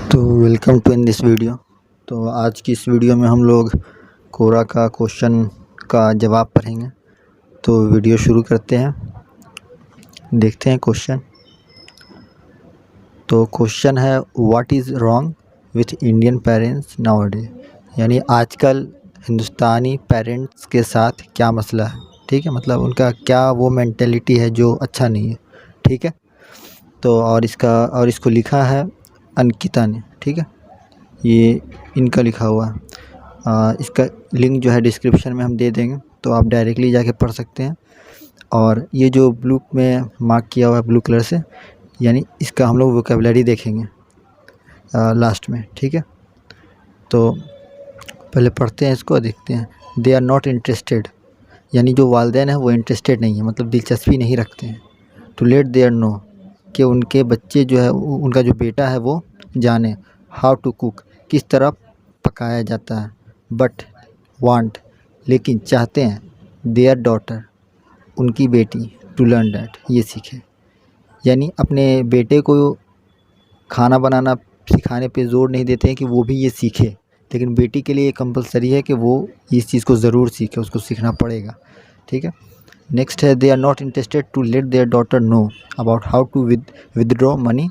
तो welcome to in this video. तो आज की इस वीडियो में हम लोग कोरा का क्वेश्चन का जवाब पढ़ेंगे। तो वीडियो शुरू करते हैं, देखते हैं क्वेश्चन। तो क्वेश्चन है what is wrong with Indian parents nowadays, यानी आजकल हिंदुस्तानी पेरेंट्स के साथ क्या मसला है। ठीक है, मतलब उनका क्या वो मेंटेलिटी है जो अच्छा नहीं है। ठीक है, तो और इसको लिखा है अंकिता ने। ठीक है, ये इनका लिखा हुआ है। इसका लिंक जो है डिस्क्रिप्शन में हम दे देंगे, तो आप डायरेक्टली जाके पढ़ सकते हैं। और ये जो ब्लू में मार्क किया हुआ है ब्लू कलर से, यानी इसका हम लोग वोकेबलरी देखेंगे लास्ट में। ठीक है, तो पहले पढ़ते हैं इसको, देखते हैं। दे आर नॉट इंटरेस्टेड, यानी जो वालिदैन है वो इंटरेस्टेड नहीं है, मतलब दिलचस्पी नहीं रखते हैं। टू लेट देयर नो, कि उनके बच्चे जो है, उनका जो बेटा है वो जाने हाउ टू कुक, किस तरह पकाया जाता है। बट वांट, लेकिन चाहते हैं। देयर डॉटर, उनकी बेटी। टू लर्न डैट, ये सीखे, यानी अपने बेटे को खाना बनाना सिखाने पे ज़ोर नहीं देते हैं कि वो भी ये सीखे, लेकिन बेटी के लिए ये कंपलसरी है कि वो इस चीज़ को ज़रूर सीखे, उसको सीखना पड़ेगा। ठीक है, नेक्स्ट है they are not interested to let their daughter know about how to withdraw money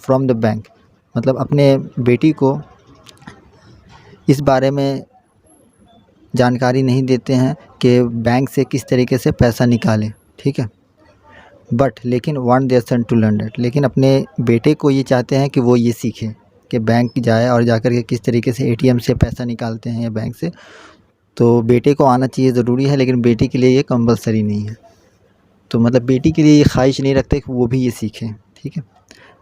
from the bank, मतलब अपने बेटी को इस बारे में जानकारी नहीं देते हैं कि बैंक से किस तरीके से पैसा निकालें। ठीक है, बट लेकिन want their son to learn that, लेकिन अपने बेटे को ये चाहते हैं कि वो ये सीखे कि बैंक जाए और जाकर के किस तरीके से एटीएम से पैसा निकालते हैं या बैंक से। तो बेटे को आना चाहिए, ज़रूरी है, लेकिन बेटी के लिए ये कंपलसरी नहीं है। तो मतलब बेटी के लिए ये ख्वाहिश नहीं रखते कि वो भी ये सीखें। ठीक है,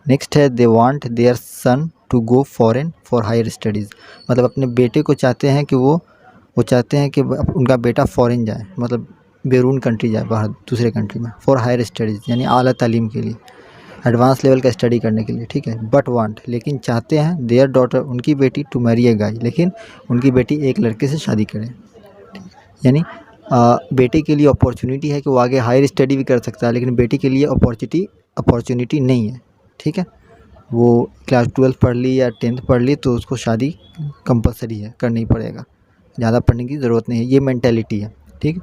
नेक्स्ट है they want their son to go foreign for higher studies, मतलब अपने बेटे को चाहते हैं कि वो चाहते हैं कि उनका बेटा फ़ॉरेन जाए, मतलब बैरून कंट्री जाए, बाहर दूसरे कंट्री में, फॉर हायर स्टडीज़, यानी आला तालीम के लिए, एडवांस लेवल का स्टडी करने के लिए। ठीक है, बट वांट, लेकिन चाहते हैं। देयर डॉटर, उनकी बेटी। टू मैरी ए गाय, लेकिन उनकी बेटी एक लड़के से शादी करे, यानी बेटे के लिए अपॉर्चुनिटी है कि वो आगे हायर स्टडी भी कर सकता है, लेकिन बेटी के लिए अपॉर्चुनिटी नहीं है। ठीक है, वो क्लास 12 पढ़ ली या 10th पढ़ ली तो उसको शादी कंपलसरी है, करना ही पड़ेगा, ज़्यादा पढ़ने की ज़रूरत नहीं है। ये मेंटेलिटी है, ठीक,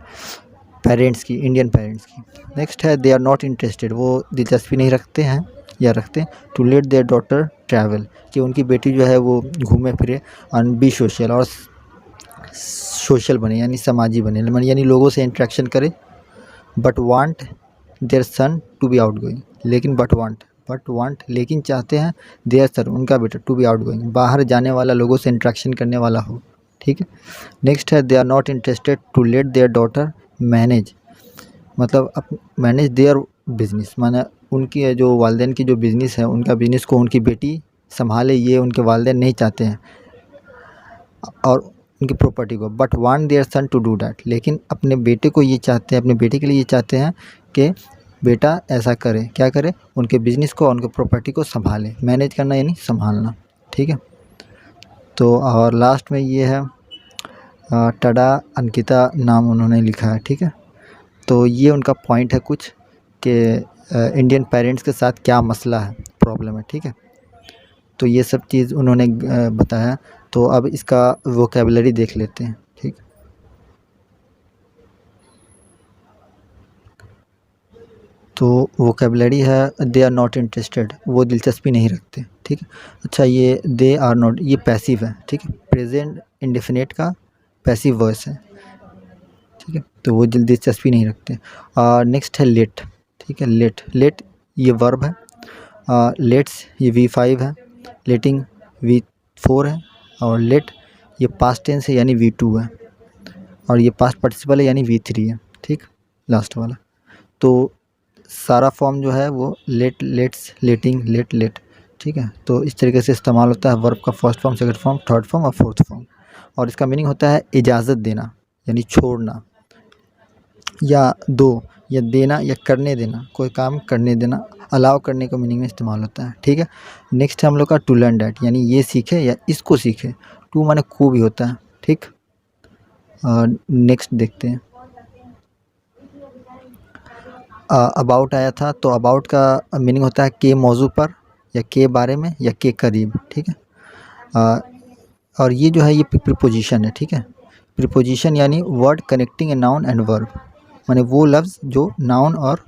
पेरेंट्स की, इंडियन पेरेंट्स की। नेक्स्ट है दे आर नॉट इंटरेस्टेड, वो दिलचस्पी नहीं रखते हैं या रखते हैं। To let their daughter travel, कि उनकी बेटी जो है वो घूमे फिरे और बी सोशल, और सोशल बने, यानी समाजी बने, यानी लोगों से इंटरेक्शन करे। But want their son to be outgoing, लेकिन बट वांट, लेकिन चाहते हैं। देयर सन, उनका बेटा। टू बी आउट गोइंग, बाहर जाने वाला, लोगों से इंटरेक्शन करने वाला हो। ठीक है, नेक्स्ट है they are not interested to let their daughter manage, मतलब मैनेज देयर बिजनेस, माना उनकी जो वालिदैन की जो बिज़नेस है, उनका बिज़नेस को उनकी बेटी संभाले, ये उनके वालिदैन नहीं चाहते हैं, और उनकी प्रॉपर्टी को। But want their son to do that, लेकिन अपने बेटे को ये चाहते हैं, अपने बेटे के लिए ये चाहते हैं कि बेटा ऐसा करे, क्या करे, उनके बिज़नेस को और उनके प्रॉपर्टी को संभाले। मैनेज करना यानी संभालना। ठीक है, तो और लास्ट में ये है टडा अंकिता नाम उन्होंने लिखा है। ठीक है, तो ये उनका पॉइंट है कुछ कि इंडियन पेरेंट्स के साथ क्या मसला है, प्रॉब्लम है। ठीक है, तो ये सब चीज़ उन्होंने बताया। तो अब इसका वोकेबलरी देख लेते हैं। ठीक, तो वोकेबलरी है दे आर नॉट इंटरेस्टेड, वो दिलचस्पी नहीं रखते। ठीक है, अच्छा, ये दे आर नॉट, ये पैसिव है। ठीक है, प्रेजेंट इंडेफिनेट का पैसिव वॉइस है। ठीक है, तो वो दिलचस्पी नहीं रखते। और नेक्स्ट है लेट। ठीक है, लेट ये वर्ब है। लेट्स ये V5 है, लेटिंग V4 है, और लेट ये पास्ट टेंस है, यानी V2 है, और ये पास्ट पार्टिसिपल है, यानी V3 है। ठीक, लास्ट वाला। तो सारा फॉर्म जो है वो लेट, लेट्स, लेटिंग, लेट। ठीक है, तो इस तरीके से इस्तेमाल होता है वर्ब का first form, second form, third form और फोर्थ फॉर्म। और इसका मीनिंग होता है इजाज़त देना, यानी छोड़ना, या दो, या देना, या करने देना, कोई काम करने देना, अलाउ करने का मीनिंग में इस्तेमाल होता है। ठीक है, नेक्स्ट है हम लोग का टू लर्न डैट, यानी ये सीखे या इसको सीखे। टू माने को भी होता है। ठीक, नेक्स्ट देखते हैं। अबाउट आया था, तो अबाउट का मीनिंग होता है के मौजू पर, या के बारे में, या के करीब। ठीक है, और ये जो है ये प्रीपोजिशन है, ठीक है। प्रीपोजिशन यानी word connecting a noun and verb, माने वो लफ्ज़ जो नाउन और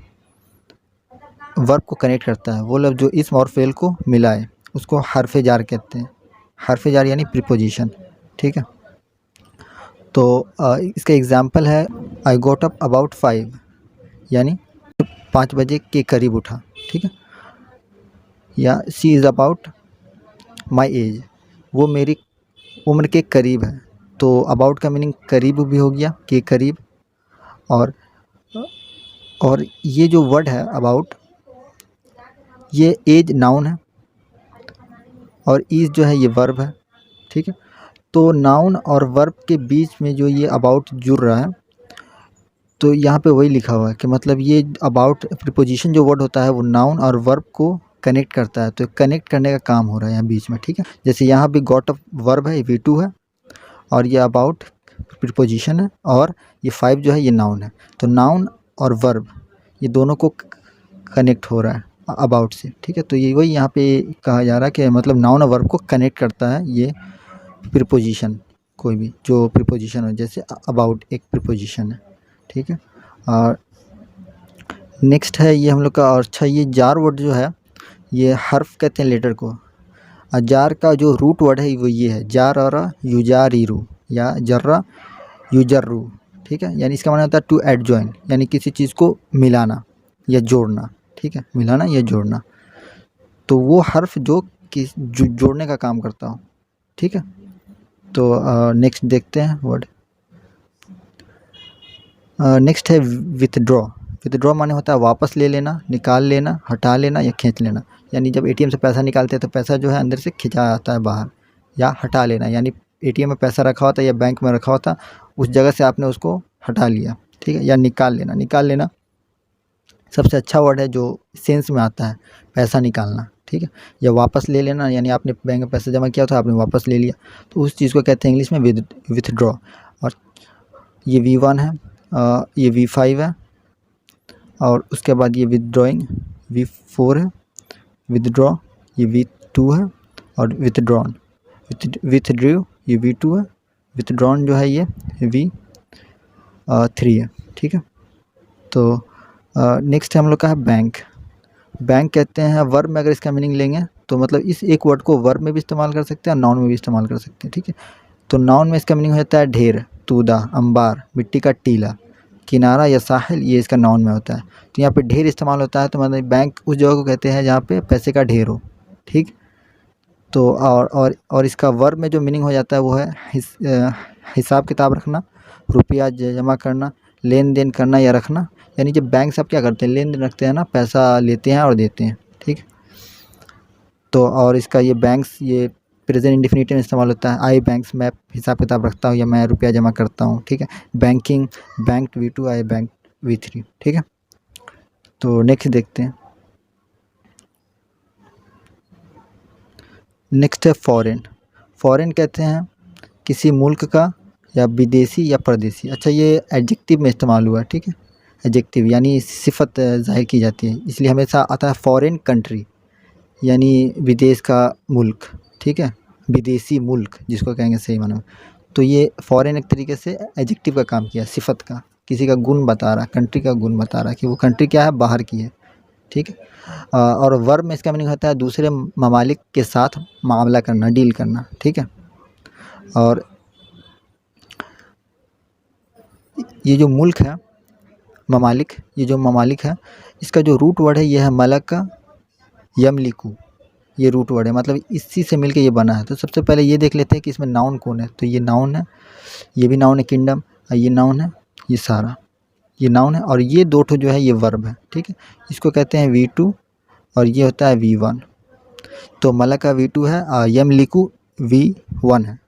वर्ब को कनेक्ट करता है, वो लफ्ज़ जो इसम और फ़ेल को मिलाए, उसको हर्फ़ जार कहते हैं। हर्फ़ जार यानी प्रीपोजिशन, ठीक है। तो इसका एग्ज़ाम्पल है आई गॉट अप अबाउट 5, यानी 5 बजे के करीब उठा, ठीक है। या she is about my age, वो मेरी उम्र के करीब है। तो अबाउट का मीनिंग करीब भी हो गया, के करीब। और ये जो वर्ड है अबाउट, ये एज नाउन है और इज़ जो है ये वर्ब है, ठीक है। तो नाउन और वर्ब के बीच में जो ये अबाउट जुड़ रहा है, तो यहाँ पे वही लिखा हुआ है कि मतलब ये अबाउट प्रीपोजिशन जो वर्ड होता है वो नाउन और वर्ब को कनेक्ट करता है, तो कनेक्ट करने का काम हो रहा है यहाँ बीच में, ठीक है। जैसे यहाँ भी गॉट अप वर्ब है, V2 है, और ये अबाउट प्रीपोजिशन है, और ये 5 जो है ये नाउन है। तो नाउन और वर्ब ये दोनों को कनेक्ट हो रहा है अबाउट से, ठीक है। तो ये वही यहाँ पे कहा जा रहा है कि मतलब नाउन और वर्ब को कनेक्ट करता है ये प्रीपोजिशन, कोई भी जो प्रीपोजिशन हो, जैसे अबाउट एक प्रीपोजिशन है, ठीक है। और नेक्स्ट है ये हम लोग का, और अच्छा ये जार वर्ड जो है ये हर्फ कहते हैं लेटर को। जार का जो रूट वर्ड है वो ये है, जार और युजारीरू या जर्रा युजर्रू, ठीक है। यानी इसका मतलब होता है टू एडजॉइन, यानी किसी चीज़ को मिलाना या जोड़ना, ठीक है, मिलाना या जोड़ना। तो वो हर्फ जो जोड़ने का काम करता हो, ठीक है। तो नेक्स्ट देखते हैं वर्ड। नेक्स्ट है विथड्रॉ। विथड्रॉ माने होता है वापस ले लेना, निकाल लेना, हटा लेना या खींच लेना। यानी जब एटीएम से पैसा निकालते हैं तो पैसा जो है अंदर से खिंचा आता है बाहर, या हटा लेना, यानी एटीएम में पैसा रखा होता है या बैंक में रखा होता, उस जगह से आपने उसको हटा लिया, ठीक है। या निकाल लेना, निकाल लेना सबसे अच्छा वर्ड है जो सेंस में आता है, पैसा निकालना, ठीक है। या वापस ले लेना, यानी आपने बैंक में पैसा जमा किया था, आपने वापस ले लिया, तो उस चीज़ को कहते हैं इंग्लिश में विथड्रॉ। और ये V1 है, ये V5 है, और उसके बाद ये विथड्रॉइंग V4 है, विथड्रॉ ये V2 है, और विथड्रॉन विथड्रू ये V2 है, विथड्रॉन जो है ये V3 है, ठीक है। तो नेक्स्ट हम लोग का है बैंक। बैंक कहते हैं वर्ब में, अगर इसका मीनिंग लेंगे तो मतलब इस एक वर्ड को वर्ब में भी इस्तेमाल कर सकते हैं और नाउन में भी इस्तेमाल कर सकते हैं, ठीक है। तो नाउन में इसका मीनिंग होता है ढेर, तूदा, अंबार, मिट्टी का टीला, किनारा या साहिल, ये इसका नाउन में होता है। तो यहाँ पे ढेर इस्तेमाल होता है, तो मतलब बैंक उस जगह को कहते हैं जहाँ पे पैसे का ढेर हो, ठीक। तो और इसका वर्ब में जो मीनिंग हो जाता है वो है हिसाब किताब रखना, रुपया जमा करना, लेन देन करना या रखना। यानी जब बैंक से आप क्या करते हैं, लेन देन रखते हैं ना, पैसा लेते हैं और देते हैं, ठीक। तो और इसका ये बैंक्स ये प्रेजेंट इंडेफिनिट में इस्तेमाल होता है। आई बैंक्स, मैं हिसाब किताब रखता हूँ या मैं रुपया जमा करता हूँ, ठीक है। बैंकिंग, बैंक V2, आई बैंक V3, ठीक है। तो नेक्स्ट देखते हैं। नेक्स्ट है फॉरेन। फॉरेन कहते हैं किसी मुल्क का या विदेशी या परदेशी। अच्छा ये एडजेक्टिव में इस्तेमाल हुआ है, ठीक है। एडजेक्टिव यानी सिफत ज़ाहिर की जाती है, इसलिए हमेशा आता है फॉरेन कंट्री, यानी विदेश का मुल्क, ठीक है, विदेशी मुल्क जिसको कहेंगे सही मानो। तो ये फॉरेन एक तरीके से एडजेक्टिव का काम किया, सिफत का, किसी का गुण बता रहा, कंट्री का गुण बता रहा कि वो कंट्री क्या है, बाहर की है, ठीक है। और वर्ब में इसका मीनिंग होता है दूसरे ममालिक के साथ मामला करना, डील करना, ठीक है। और ये जो मुल्क है ममालिक, ये जो ममालिक है इसका जो रूट वर्ड है ये है मलका यमलिकू, ये रूट वर्ड है, मतलब इसी से मिलके ये बना है। तो सबसे पहले ये देख लेते हैं कि इसमें नाउन कौन है। तो ये नाउन है, ये भी नाउन है किंगडम, ये नाउन है, ये सारा ये नाउन है, और ये दो ठो जो है ये वर्ब है, ठीक है। इसको कहते हैं V2 और ये होता है V1। तो मलका V2 है और यमलिकू V1 है,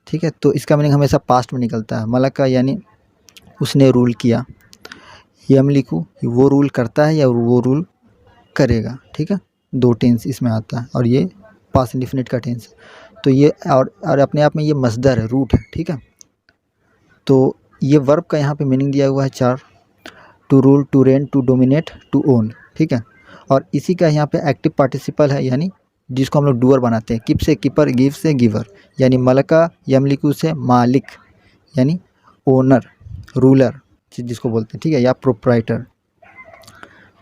ठीक है। तो इसका मीनिंग हमेशा पास्ट में निकलता है। मलका यानी उसने रूल किया, यमलिकू वो रूल करता है या वो रूल करेगा, ठीक है। दो टेंस इसमें आता है और ये पास्ट इंडेफिनिट का टेंस है। तो ये और अपने आप में ये मसदर है, रूट है, ठीक है। तो ये वर्ब का यहाँ पे मीनिंग दिया हुआ है 4, to rule, to reign, to dominate, to own, ठीक है। और इसी का यहाँ पे एक्टिव पार्टिसिपल है, यानी जिसको हम लोग डूअर बनाते हैं। किप से कीपर, गिव से गिवर, यानी मलका यमलिकू से मालिक यानी ओनर, रूलर जिसको बोलते हैं, ठीक है, या प्रोप्राइटर।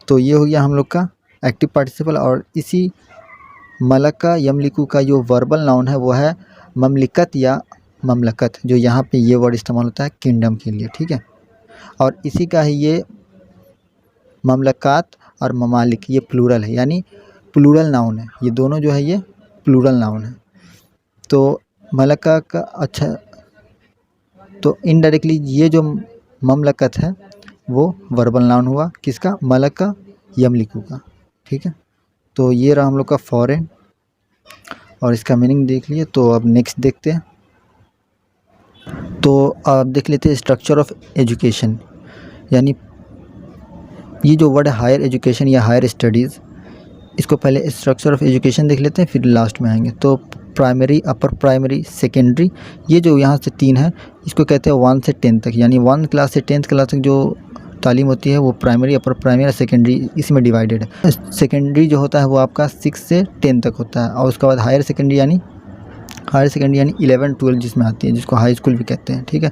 तो ये हो गया हम लोग का एक्टिव पार्टिसिपल। और इसी मलका यमलिकू का जो वर्बल नाउन है वो है ममलिकत या ममलकत, जो यहाँ पे ये वर्ड इस्तेमाल होता है किंगडम के लिए, ठीक है। और इसी का ही ये ममलकात और ममालिक ये प्लूरल है, यानी प्लूरल नाउन है। ये दोनों जो है ये प्लूरल नाउन है। तो मलका का अच्छा, तो इनडायरेक्टली ये जो ममलकत है वो वर्बल नाउन हुआ, किसका, मलका यमलिकू का, ठीक है। तो ये रहा हम लोग का फॉरेन और इसका मीनिंग देख लिए। तो अब नेक्स्ट देखते हैं। तो आप देख लेते हैं स्ट्रक्चर ऑफ एजुकेशन, यानी ये जो वर्ड है हायर एजुकेशन या हायर स्टडीज़, इसको पहले स्ट्रक्चर ऑफ एजुकेशन देख लेते हैं फिर लास्ट में आएंगे। तो प्राइमरी, अपर प्राइमरी, सेकेंडरी, ये जो यहाँ से 3 है इसको कहते हैं 1 से 10 तक, यानी 1 क्लास से 10th क्लास तक जो तालीम होती है वो प्राइमरी, अपर प्राइमरी और सेकेंडरी इसमें डिवाइडेड है। सेकेंडरी जो होता है वो आपका 6 से 10 तक होता है। और उसके बाद हायर सेकेंडरी यानी 11 12 जिसमें आती है, जिसको हाई स्कूल भी कहते हैं, ठीक है।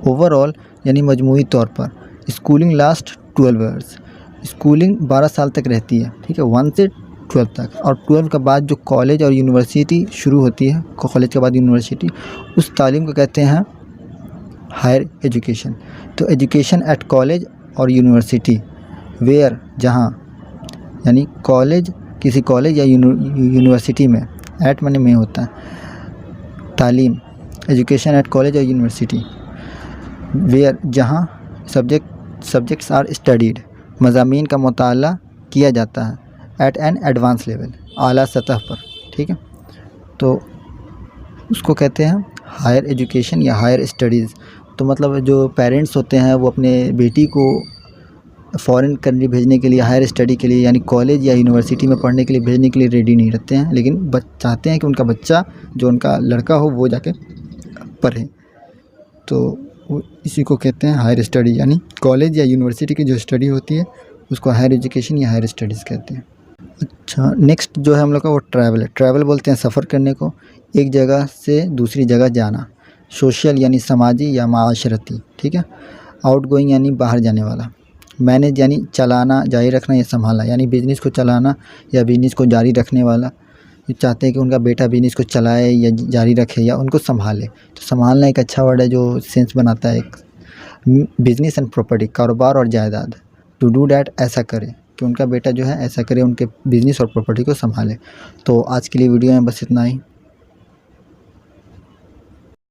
ओवरऑल यानी मजमूई तौर पर स्कूलिंग लास्ट 12 ईयर्स, स्कूलिंग 12 साल तक रहती है, ठीक है, 1 से 12 तक। और 12 के बाद जो कॉलेज और यूनिवर्सिटी शुरू होती है, कॉलेज के बाद यूनिवर्सिटी, उस तालीम को कहते हैं हायर एजुकेशन। तो एजुकेशन एट कॉलेज और यूनिवर्सिटी, वेयर जहाँ, यानी कॉलेज, किसी कॉलेज या यूनिवर्सिटी में, एट माने में होता है, तालीम, एजुकेशन एट कॉलेज और यूनिवर्सिटी, वेयर जहाँ सब्जेक्ट्स आर स्टडीड, मज़ामीन का मुताला किया जाता है, एट एन एडवांस लेवल, आला सतह पर, ठीक है। तो उसको कहते हैं हायर एजुकेशन या हायर स्टडीज़। तो मतलब जो पेरेंट्स होते हैं वो अपने बेटी को फॉरेन कंट्री भेजने के लिए, हायर स्टडी के लिए, यानी कॉलेज या यूनिवर्सिटी में पढ़ने के लिए भेजने के लिए रेडी नहीं रहते हैं, लेकिन चाहते हैं कि उनका बच्चा, जो उनका लड़का हो, वो जाके पढ़े। तो इसी को कहते हैं हायर स्टडी, यानी कॉलेज या यूनिवर्सिटी की जो स्टडी होती है उसको हायर एजुकेशन या हायर स्टडीज़ कहते हैं। अच्छा, नेक्स्ट जो है हम लोग का वो ट्रैवल है। ट्रैवल बोलते हैं सफ़र करने को, एक जगह से दूसरी जगह जाना। सोशल यानी समाजी या माशरती, ठीक है। आउटगोइंग यानी बाहर जाने वाला। मैनेज यानी चलाना, जारी रखना या संभालना, यानी बिज़नेस को चलाना या बिज़नेस को जारी रखने वाला। ये चाहते हैं कि उनका बेटा बिज़नेस को चलाए या जारी रखे या उनको संभाले। तो संभालना एक अच्छा वर्ड है जो सेंस बनाता है एक। बिज़नेस एंड प्रॉपर्टी, कारोबार और जायदाद। टू डू डैट, ऐसा करे, कि उनका बेटा जो है ऐसा करे, उनके बिज़नेस और प्रॉपर्टी को संभाले। तो आज के लिए वीडियो में बस इतना ही।